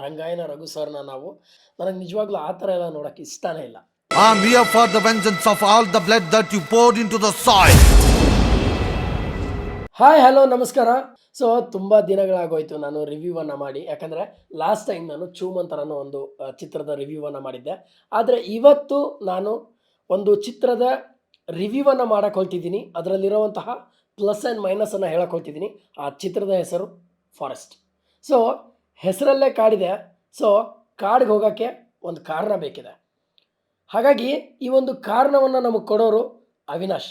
ರಂಗಾಯಣ ರಘು ಸರ್ನ ನಾವು ನನಗೆ ನಿಜವಾಗ್ಲೂ ಆ ಥರ ಎಲ್ಲ ನೋಡೋಕ್ಕೆ ಇಷ್ಟನೇ ಇಲ್ಲ. I'm here for the vengeance of all the blood that you poured into the soil. Hi hello ನಮಸ್ಕಾರ. ಸೊ ತುಂಬ ದಿನಗಳಾಗೋಯ್ತು ನಾನು ರಿವ್ಯೂವನ್ನು ಮಾಡಿ, ಯಾಕಂದರೆ ಲಾಸ್ಟ್ ಟೈಮ್ ನಾನು ಚೂಮಂತರ ಅನ್ನೋ ಒಂದು ಚಿತ್ರದ ರಿವ್ಯೂವನ್ನು ಮಾಡಿದ್ದೆ. ಆದರೆ ಇವತ್ತು ನಾನು ಒಂದು ಚಿತ್ರದ ರಿವ್ಯೂವನ್ನು ಮಾಡಕ್ಕೆ ಹೊಲ್ತಿದ್ದೀನಿ. ಅದರಲ್ಲಿರುವಂತಹ ಪ್ಲಸ್ ಆ್ಯಂಡ್ ಮೈನಸನ್ನು ಹೇಳಕ್ಕೆ ಹೊಲ್ತಿದ್ದೀನಿ. ಆ ಚಿತ್ರದ ಹೆಸರು ಫಾರೆಸ್ಟ್. ಸೊ ಹೆಸರಲ್ಲೇ ಕಾಡಿದೆ. ಸೊ ಕಾಡಿಗೆ ಹೋಗೋಕ್ಕೆ ಒಂದು ಕಾರಣ ಬೇಕಿದೆ. ಹಾಗಾಗಿ ಈ ಒಂದು ಕಾರಣವನ್ನು ನಮಗೆ ಕೊಡೋರು ಅವಿನಾಶ್,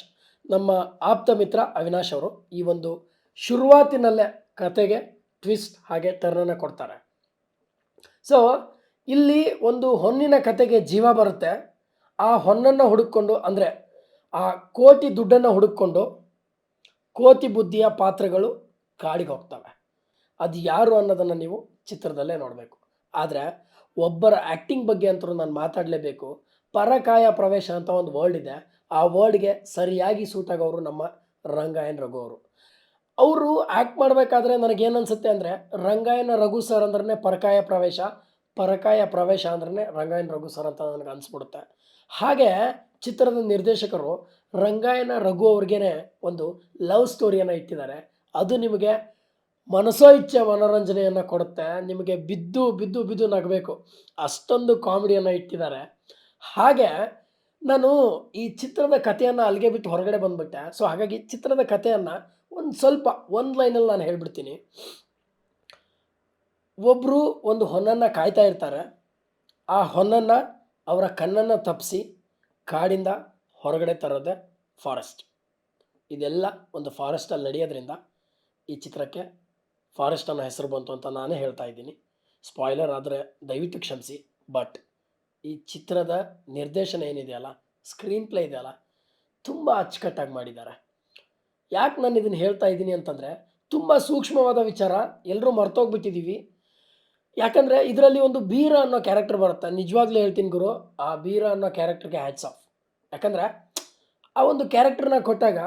ನಮ್ಮ ಆಪ್ತ ಮಿತ್ರ ಅವಿನಾಶ್ ಅವರು ಈ ಒಂದು ಶುರುವಾತಿನಲ್ಲೇ ಕತೆಗೆ ಟ್ವಿಸ್ಟ್ ಹಾಗೆ ಟರ್ನನ್ನು ಕೊಡ್ತಾರೆ. ಸೊ ಇಲ್ಲಿ ಒಂದು ಹೊನ್ನಿನ ಕತೆಗೆ ಜೀವ ಬರುತ್ತೆ. ಆ ಹೊನ್ನನ್ನು ಹುಡುಕೊಂಡು, ಅಂದರೆ ಆ ಕೋಟಿ ದುಡ್ಡನ್ನು ಹುಡುಕೊಂಡು ಕೋತಿ ಬುದ್ಧಿಯ ಪಾತ್ರಗಳು ಕಾಡಿಗೆ ಹೋಗ್ತವೆ. ಅದು ಯಾರು ಅನ್ನೋದನ್ನು ನೀವು ಚಿತ್ರದಲ್ಲೇ ನೋಡಬೇಕು. ಆದರೆ ಒಬ್ಬರ ಆ್ಯಕ್ಟಿಂಗ್ ಬಗ್ಗೆ ಅಂತೂ ನಾನು ಮಾತಾಡಲೇಬೇಕು. ಪರಕಾಯ ಪ್ರವೇಶ ಅಂತ ಒಂದು ವರ್ಡ್ ಇದೆ. ಆ ವರ್ಡ್ಗೆ ಸರಿಯಾಗಿ ಸೂಟ್ ಆಗೋರು ನಮ್ಮ ರಂಗಾಯಣ ರಘು ಅವರು. ಅವರು ಆ್ಯಕ್ಟ್ ಮಾಡಬೇಕಾದ್ರೆ ನನಗೇನು ಅನಿಸುತ್ತೆ ಅಂದರೆ, ರಂಗಾಯಣ ರಘು ಸರ್ ಅಂದ್ರೆ ಪರಕಾಯ ಪ್ರವೇಶ, ಪರಕಾಯ ಪ್ರವೇಶ ಅಂದ್ರೆ ರಂಗಾಯಣ ರಘು ಸರ್ ಅಂತ ನನಗೆ ಅನಿಸ್ಬಿಡುತ್ತೆ. ಹಾಗೆ ಚಿತ್ರದ ನಿರ್ದೇಶಕರು ರಂಗಾಯಣ ರಘು ಅವ್ರಿಗೇ ಒಂದು ಲವ್ ಸ್ಟೋರಿಯನ್ನು ಇಟ್ಟಿದ್ದಾರೆ. ಅದು ನಿಮಗೆ ಮನಸೋ ಇಚ್ಛೆ ಮನೋರಂಜನೆಯನ್ನು ಕೊಡುತ್ತೆ. ನಿಮಗೆ ಬಿದ್ದು ಬಿದ್ದು ಬಿದ್ದು ನಗಬೇಕು, ಅಷ್ಟೊಂದು ಕಾಮಿಡಿಯನ್ನು ಇಟ್ಟಿದ್ದಾರೆ. ಹಾಗೆ ನಾನು ಈ ಚಿತ್ರದ ಕಥೆಯನ್ನು ಅಲ್ಲಿಗೆ ಬಿಟ್ಟು ಹೊರಗಡೆ ಬಂದುಬಿಟ್ಟೆ. ಸೊ ಹಾಗಾಗಿ ಚಿತ್ರದ ಕಥೆಯನ್ನು ಒಂದು ಸ್ವಲ್ಪ ಒಂದು ಲೈನಲ್ಲಿ ನಾನು ಹೇಳ್ಬಿಡ್ತೀನಿ. ಒಬ್ಬರು ಒಂದು ಹೊನ್ನನ್ನು ಕಾಯ್ತಾ ಇರ್ತಾರೆ. ಆ ಹೊನ್ನನ್ನು ಅವರ ಕಣ್ಣನ್ನು ತಪ್ಪಿಸಿ ಕಾಡಿಂದ ಹೊರಗಡೆ ತರೋದೆ ಫಾರೆಸ್ಟ್. ಇದೆಲ್ಲ ಒಂದು ಫಾರೆಸ್ಟಲ್ಲಿ ನಡೆಯೋದ್ರಿಂದ ಈ ಚಿತ್ರಕ್ಕೆ ಫಾರೆಸ್ಟ್ ಅನ್ನೋ ಹೆಸರು ಬಂತು ಅಂತ ನಾನೇ ಹೇಳ್ತಾ ಇದ್ದೀನಿ. ಸ್ಪಾಯ್ಲರ್ ಆದರೆ ದಯವಿಟ್ಟು ಕ್ಷಮಿಸಿ. ಬಟ್ ಈ ಚಿತ್ರದ ನಿರ್ದೇಶನ ಏನಿದೆಯಲ್ಲ, ಸ್ಕ್ರೀನ್ ಪ್ಲೇ ಇದೆಯಲ್ಲ, ತುಂಬ ಅಚ್ಚುಕಟ್ಟಾಗಿ ಮಾಡಿದ್ದಾರೆ. ಯಾಕೆ ನಾನು ಇದನ್ನು ಹೇಳ್ತಾ ಇದ್ದೀನಿ ಅಂತಂದರೆ, ತುಂಬ ಸೂಕ್ಷ್ಮವಾದ ವಿಚಾರ, ಎಲ್ಲರೂ ಮರ್ತೋಗ್ಬಿಟ್ಟಿದ್ದೀವಿ. ಯಾಕಂದರೆ ಇದರಲ್ಲಿ ಒಂದು ಬೀರ ಅನ್ನೋ ಕ್ಯಾರೆಕ್ಟರ್ ಬರುತ್ತೆ. ನಿಜವಾಗ್ಲೂ ಹೇಳ್ತೀನಿ ಗುರು, ಆ ಬೀರ ಅನ್ನೋ ಕ್ಯಾರೆಕ್ಟರ್ಗೆ ಹ್ಯಾಟ್ಸ್ ಆಫ್. ಯಾಕಂದರೆ ಆ ಒಂದು ಕ್ಯಾರೆಕ್ಟರ್ನ ಕೊಟ್ಟಾಗ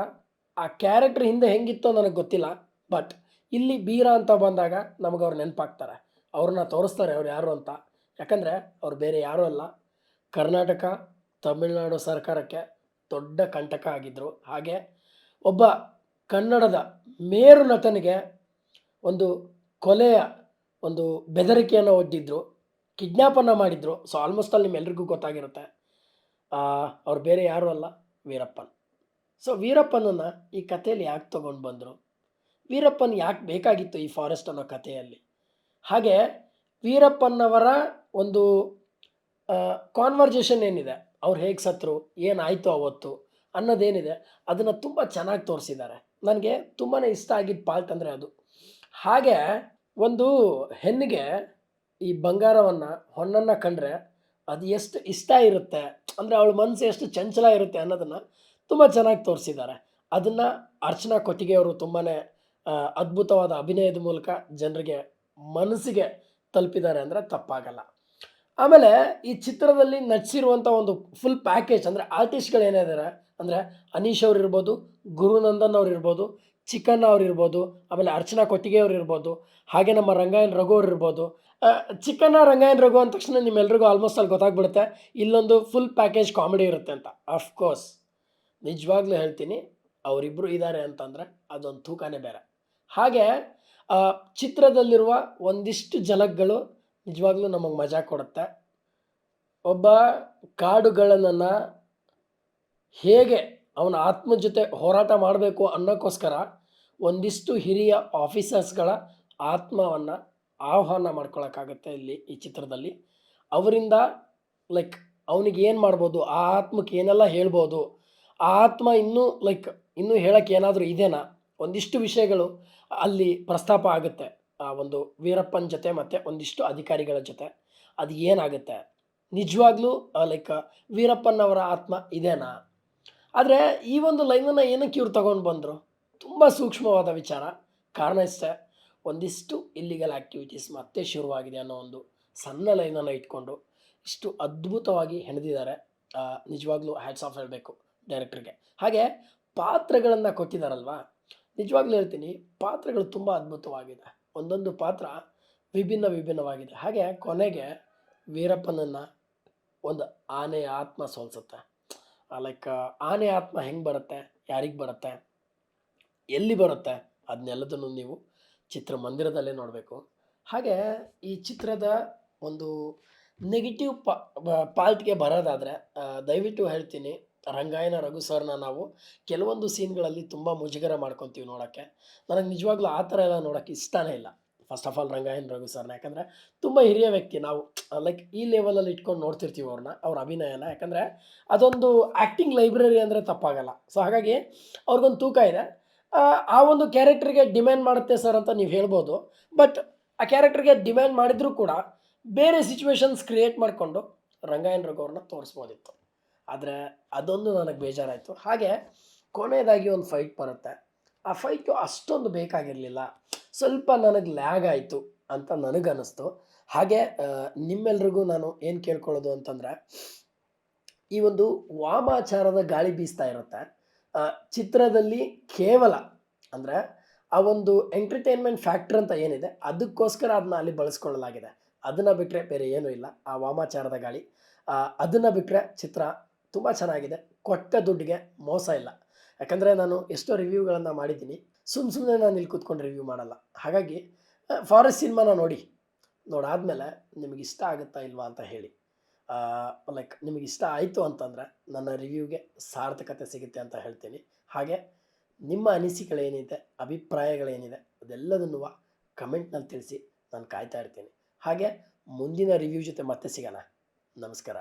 ಆ ಕ್ಯಾರೆಕ್ಟರ್ ಹಿಂದೆ ಹೆಂಗಿತ್ತೋ ನನಗೆ ಗೊತ್ತಿಲ್ಲ. ಬಟ್ ಇಲ್ಲಿ ಬೀರ ಅಂತ ಬಂದಾಗ ನಮಗೆ ಅವ್ರು ನೆನಪಾಗ್ತಾರೆ, ಅವ್ರನ್ನ ತೋರಿಸ್ತಾರೆ ಅವ್ರು ಯಾರು ಅಂತ. ಯಾಕಂದರೆ ಅವ್ರು ಬೇರೆ ಯಾರೂ ಅಲ್ಲ, ಕರ್ನಾಟಕ ತಮಿಳುನಾಡು ಸರ್ಕಾರಕ್ಕೆ ದೊಡ್ಡ ಕಂಟಕ ಆಗಿದ್ದರು. ಹಾಗೆ ಒಬ್ಬ ಕನ್ನಡದ ಮೇರು ನಟನಿಗೆ ಒಂದು ಕೊಲೆಯ ಒಂದು ಬೆದರಿಕೆಯನ್ನು ಒಡ್ಡಿದ್ರು, ಕಿಡ್ನ್ಯಾಪನ್ನು ಮಾಡಿದರು. ಸೊ ಆಲ್ಮೋಸ್ಟ್ ಅಲ್ಲಿ ನಿಮ್ಮೆಲ್ರಿಗೂ ಗೊತ್ತಾಗಿರುತ್ತೆ. ಅವ್ರು ಬೇರೆ ಯಾರೂ ಅಲ್ಲ, ವೀರಪ್ಪನ್. ಸೊ ವೀರಪ್ಪನನ್ನು ಈ ಕಥೆಯಲ್ಲಿ ಯಾಕೆ ತೊಗೊಂಡು ಬಂದರು, ವೀರಪ್ಪನ್ ಯಾಕೆ ಬೇಕಾಗಿತ್ತು ಈ ಫಾರೆಸ್ಟ್ ಅನ್ನೋ ಕಥೆಯಲ್ಲಿ, ಹಾಗೆ ವೀರಪ್ಪನವರ ಒಂದು ಕಾನ್ವರ್ಜೇಷನ್ ಏನಿದೆ, ಅವ್ರು ಹೇಗೆ ಸತ್ರು, ಏನಾಯಿತು ಅವತ್ತು ಅನ್ನೋದೇನಿದೆ, ಅದನ್ನು ತುಂಬ ಚೆನ್ನಾಗಿ ತೋರಿಸಿದ್ದಾರೆ. ನನಗೆ ತುಂಬಾ ಇಷ್ಟ ಆಗಿದ್ದ ಪಾರ್ಟ್ ಅಂದರೆ ಅದು. ಹಾಗೆ ಒಂದು ಹೆಣ್ಣಿಗೆ ಈ ಬಂಗಾರವನ್ನು, ಹೊನ್ನನ್ನು ಕಂಡ್ರೆ ಅದು ಎಷ್ಟು ಇಷ್ಟ ಇರುತ್ತೆ, ಅಂದರೆ ಅವಳ ಮನಸ್ಸು ಎಷ್ಟು ಚಂಚಲ ಇರುತ್ತೆ ಅನ್ನೋದನ್ನು ತುಂಬ ಚೆನ್ನಾಗಿ ತೋರಿಸಿದ್ದಾರೆ. ಅದನ್ನು ಅರ್ಚನಾ ಕೊಟ್ಟಿಗೆ ಅವರು ತುಂಬಾ ಅದ್ಭುತವಾದ ಅಭಿನಯದ ಮೂಲಕ ಜನರಿಗೆ ಮನಸ್ಸಿಗೆ ತಲುಪಿದ್ದಾರೆ ಅಂದರೆ ತಪ್ಪಾಗಲ್ಲ. ಆಮೇಲೆ ಈ ಚಿತ್ರದಲ್ಲಿ ನಟಿಸಿರುವಂಥ ಒಂದು ಫುಲ್ ಪ್ಯಾಕೇಜ್, ಅಂದರೆ ಆರ್ಟಿಸ್ಟ್ಗಳೇನಿದ್ದಾರೆ ಅಂದರೆ ಅನೀಶ್ ಅವ್ರು ಇರ್ಬೋದು, ಗುರುನಂದನ್ ಅವ್ರು ಇರ್ಬೋದು, ಚಿಕ್ಕಣ್ಣ ಅವ್ರು ಇರ್ಬೋದು, ಆಮೇಲೆ ಅರ್ಚನಾ ಕೊಟ್ಟಿಗೆ ಅವ್ರು ಇರ್ಬೋದು, ಹಾಗೆ ನಮ್ಮ ರಂಗಾಯಣ ರಘು ಅವ್ರು ಇರ್ಬೋದು. ಚಿಕ್ಕಣ್ಣ ರಂಗಾಯಣ ರಘು ಅಂದ ತಕ್ಷಣ ನಿಮ್ಮೆಲ್ರಿಗೂ ಆಲ್ಮೋಸ್ಟ್ ಅಲ್ಲಿ ಗೊತ್ತಾಗ್ಬಿಡುತ್ತೆ ಇಲ್ಲೊಂದು ಫುಲ್ ಪ್ಯಾಕೇಜ್ ಕಾಮಿಡಿ ಇರುತ್ತೆ ಅಂತ. ಅಫ್ಕೋರ್ಸ್ ನಿಜವಾಗ್ಲೂ ಹೇಳ್ತೀನಿ, ಅವರಿಬ್ಬರು ಇದ್ದಾರೆ ಅಂತಂದರೆ ಅದೊಂದು ತೂಕನೇ ಬೇರೆ. ಹಾಗೆ ಚಿತ್ರದಲ್ಲಿರುವ ಒಂದಿಷ್ಟು ಝಲಕ್ಗಳು ನಿಜವಾಗ್ಲೂ ನಮಗೆ ಮಜಾ ಕೊಡುತ್ತೆ. ಒಬ್ಬ ಕಾಡುಗಳನನ್ನು ಹೇಗೆ ಅವನ ಆತ್ಮ ಜೊತೆ ಹೋರಾಟ ಮಾಡಬೇಕು ಅನ್ನೋಕ್ಕೋಸ್ಕರ ಒಂದಿಷ್ಟು ಹಿರಿಯ ಆಫೀಸರ್ಸ್ಗಳ ಆತ್ಮವನ್ನು ಆಹ್ವಾನ ಮಾಡ್ಕೊಳಕ್ಕಾಗತ್ತೆ ಇಲ್ಲಿ ಈ ಚಿತ್ರದಲ್ಲಿ. ಅವರಿಂದ ಲೈಕ್ ಅವನಿಗೆ ಏನು ಮಾಡ್ಬೋದು, ಆ ಆತ್ಮಕ್ಕೆ ಏನೆಲ್ಲ ಹೇಳ್ಬೋದು, ಆ ಆತ್ಮ ಇನ್ನೂ ಹೇಳೋಕ್ಕೆ ಏನಾದರೂ ಇದೆನಾ, ಒಂದಿಷ್ಟು ವಿಷಯಗಳು ಅಲ್ಲಿ ಪ್ರಸ್ತಾಪ ಆಗುತ್ತೆ ಆ ಒಂದು ವೀರಪ್ಪನ ಜೊತೆ ಮತ್ತು ಒಂದಿಷ್ಟು ಅಧಿಕಾರಿಗಳ ಜೊತೆ. ಅದು ಏನಾಗುತ್ತೆ ನಿಜವಾಗ್ಲೂ, ವೀರಪ್ಪನವರ ಆತ್ಮ ಇದೇನಾ. ಆದರೆ ಈ ಒಂದು ಲೈನನ್ನು ಏನಕ್ಕೆ ಇವ್ರು ತಗೊಂಡು ಬಂದರು, ತುಂಬ ಸೂಕ್ಷ್ಮವಾದ ವಿಚಾರ. ಕಾರಣ ಇಷ್ಟೇ, ಒಂದಿಷ್ಟು ಇಲ್ಲಿಗಲ್ ಆ್ಯಕ್ಟಿವಿಟೀಸ್ ಮತ್ತೆ ಶುರುವಾಗಿದೆ ಅನ್ನೋ ಒಂದು ಸಣ್ಣ ಲೈನನ್ನು ಇಟ್ಕೊಂಡು ಇಷ್ಟು ಅದ್ಭುತವಾಗಿ ಹೆಣೆದಿದ್ದಾರೆ. ನಿಜವಾಗ್ಲೂ ಹ್ಯಾಟ್ಸ್ ಆಫ್ ಹೇಳಬೇಕು ಡೈರೆಕ್ಟ್ರಿಗೆ. ಹಾಗೆ ಪಾತ್ರಗಳನ್ನು ಕೊಟ್ಟಿದ್ದಾರಲ್ವ, ನಿಜವಾಗ್ಲೂ ಹೇಳ್ತೀನಿ, ಪಾತ್ರಗಳು ತುಂಬ ಅದ್ಭುತವಾಗಿದೆ. ಒಂದೊಂದು ಪಾತ್ರ ವಿಭಿನ್ನವಾಗಿದೆ. ಹಾಗೆ ಕೊನೆಗೆ ವೀರಪ್ಪನನ್ನು ಒಂದು ಆನೆಯ ಆತ್ಮ ಸೋಲ್ಸುತ್ತೆ. ಲೈಕ್ ಆನೆ ಆತ್ಮ ಹೆಂಗೆ ಬರುತ್ತೆ, ಯಾರಿಗೆ ಬರುತ್ತೆ, ಎಲ್ಲಿ ಬರುತ್ತೆ, ಅದನ್ನೆಲ್ಲದನ್ನು ನೀವು ಚಿತ್ರಮಂದಿರದಲ್ಲೇ ನೋಡಬೇಕು. ಹಾಗೆ ಈ ಚಿತ್ರದ ಒಂದು ನೆಗೆಟಿವ್ ಪಾರ್ಟ್ಗೆ ಬರೋದಾದರೆ ದಯವಿಟ್ಟು ಹೇಳ್ತೀನಿ, ರಂಗಾಯಣ ರಘು ಸರ್ನ ನಾವು ಕೆಲವೊಂದು ಸೀನ್ಗಳಲ್ಲಿ ತುಂಬ ಮುಜುಗರ ಮಾಡ್ಕೊತೀವಿ ನೋಡೋಕ್ಕೆ. ನನಗೆ ನಿಜವಾಗ್ಲೂ ಆ ಥರ ಎಲ್ಲ ನೋಡೋಕ್ಕೆ ಇಷ್ಟನೇ ಇಲ್ಲ. First of all Rangayana Raghu ಸರ್ನ, ಯಾಕಂದರೆ ತುಂಬ ಹಿರಿಯ ವ್ಯಕ್ತಿ. ನಾವು ಲೈಕ್ ಈ ಲೆವೆಲಲ್ಲಿ ಇಟ್ಕೊಂಡು ನೋಡ್ತಿರ್ತೀವಿ ಅವ್ರ ಅಭಿನಯನ. ಯಾಕಂದರೆ ಅದೊಂದು ಆ್ಯಕ್ಟಿಂಗ್ ಲೈಬ್ರರಿ ಅಂದರೆ ತಪ್ಪಾಗಲ್ಲ. ಸೊ ಹಾಗಾಗಿ ಅವ್ರಿಗೊಂದು ತೂಕ ಇದೆ. ಆ ಒಂದು ಕ್ಯಾರೆಕ್ಟ್ರಿಗೆ ಡಿಮ್ಯಾಂಡ್ ಮಾಡುತ್ತೆ ಸರ್ ಅಂತ ನೀವು ಹೇಳ್ಬೋದು. ಬಟ್ ಆ ಕ್ಯಾರೆಕ್ಟ್ರಿಗೆ ಡಿಮ್ಯಾಂಡ್ ಮಾಡಿದರೂ ಕೂಡ ಬೇರೆ ಸಿಚುವೇಶನ್ಸ್ ಕ್ರಿಯೇಟ್ ಮಾಡಿಕೊಂಡು ರಂಗಾಯಣ ರಘು ಅವ್ರನ್ನ ತೋರಿಸ್ಬೋದಿತ್ತು. ಆದರೆ ಅದೊಂದು ನನಗೆ ಬೇಜಾರಾಯಿತು. ಹಾಗೆ ಕೊನೆಯದಾಗಿ ಒಂದು ಫೈಟ್ ಬರುತ್ತೆ. ಆ ಫೈಟು ಅಷ್ಟೊಂದು ಬೇಕಾಗಿರಲಿಲ್ಲ, ಸ್ವಲ್ಪ ನನಗೆ ಲ್ಯಾಗ್ ಆಯಿತು ಅಂತ ನನಗನ್ನಿಸ್ತು. ಹಾಗೆ ನಿಮ್ಮೆಲ್ರಿಗೂ ನಾನು ಏನು ಕೇಳ್ಕೊಳ್ಳೋದು ಅಂತಂದರೆ, ಈ ಒಂದು ವಾಮಾಚಾರದ ಗಾಳಿ ಬೀಸ್ತಾ ಇರುತ್ತೆ ಚಿತ್ರದಲ್ಲಿ. ಕೇವಲ ಅಂದರೆ ಆ ಒಂದು ಎಂಟರ್ಟೈನ್ಮೆಂಟ್ ಫ್ಯಾಕ್ಟ್ರ್ ಅಂತ ಏನಿದೆ ಅದಕ್ಕೋಸ್ಕರ ಅದನ್ನ ಅಲ್ಲಿ ಬಳಸ್ಕೊಳ್ಳಲಾಗಿದೆ. ಅದನ್ನು ಬಿಟ್ಟರೆ ಬೇರೆ ಏನೂ ಇಲ್ಲ. ಆ ವಾಮಾಚಾರದ ಗಾಳಿ ಅದನ್ನು ಬಿಟ್ಟರೆ ಚಿತ್ರ ತುಂಬ ಚೆನ್ನಾಗಿದೆ. ಕೊಟ್ಟ ದುಡ್ಡಿಗೆ ಮೋಸ ಇಲ್ಲ. ಯಾಕಂದರೆ ನಾನು ಎಷ್ಟೋ ರಿವ್ಯೂಗಳನ್ನು ಮಾಡಿದ್ದೀನಿ. ಸುಮ್ಮನೆ ನಾನು ಇಲ್ಲಿ ಕೂತ್ಕೊಂಡು ರಿವ್ಯೂ ಮಾಡಲ್ಲ. ಹಾಗಾಗಿ ಫಾರೆಸ್ಟ್ ಸಿನಿಮಾನ ನೋಡಾದ್ಮೇಲೆ ನಿಮಗೆ ಇಷ್ಟ ಆಗುತ್ತಾ ಇಲ್ವಾ ಅಂತ ಹೇಳಿ. ಲೈಕ್ ನಿಮಗೆ ಇಷ್ಟ ಆಯಿತು ಅಂತಂದರೆ ನನ್ನ ರಿವ್ಯೂಗೆ ಸಾರ್ಥಕತೆ ಸಿಗುತ್ತೆ ಅಂತ ಹೇಳ್ತೀನಿ. ಹಾಗೆ ನಿಮ್ಮ ಅನಿಸಿಕೆಗಳೇನಿದೆ, ಅಭಿಪ್ರಾಯಗಳೇನಿದೆ ಅದೆಲ್ಲದನ್ನು ಕಮೆಂಟ್ನಲ್ಲಿ ತಿಳಿಸಿ. ನಾನು ಕಾಯ್ತಾ ಇರ್ತೀನಿ. ಹಾಗೆ ಮುಂದಿನ ರಿವ್ಯೂ ಜೊತೆ ಮತ್ತೆ ಸಿಗೋಣ. ನಮಸ್ಕಾರ.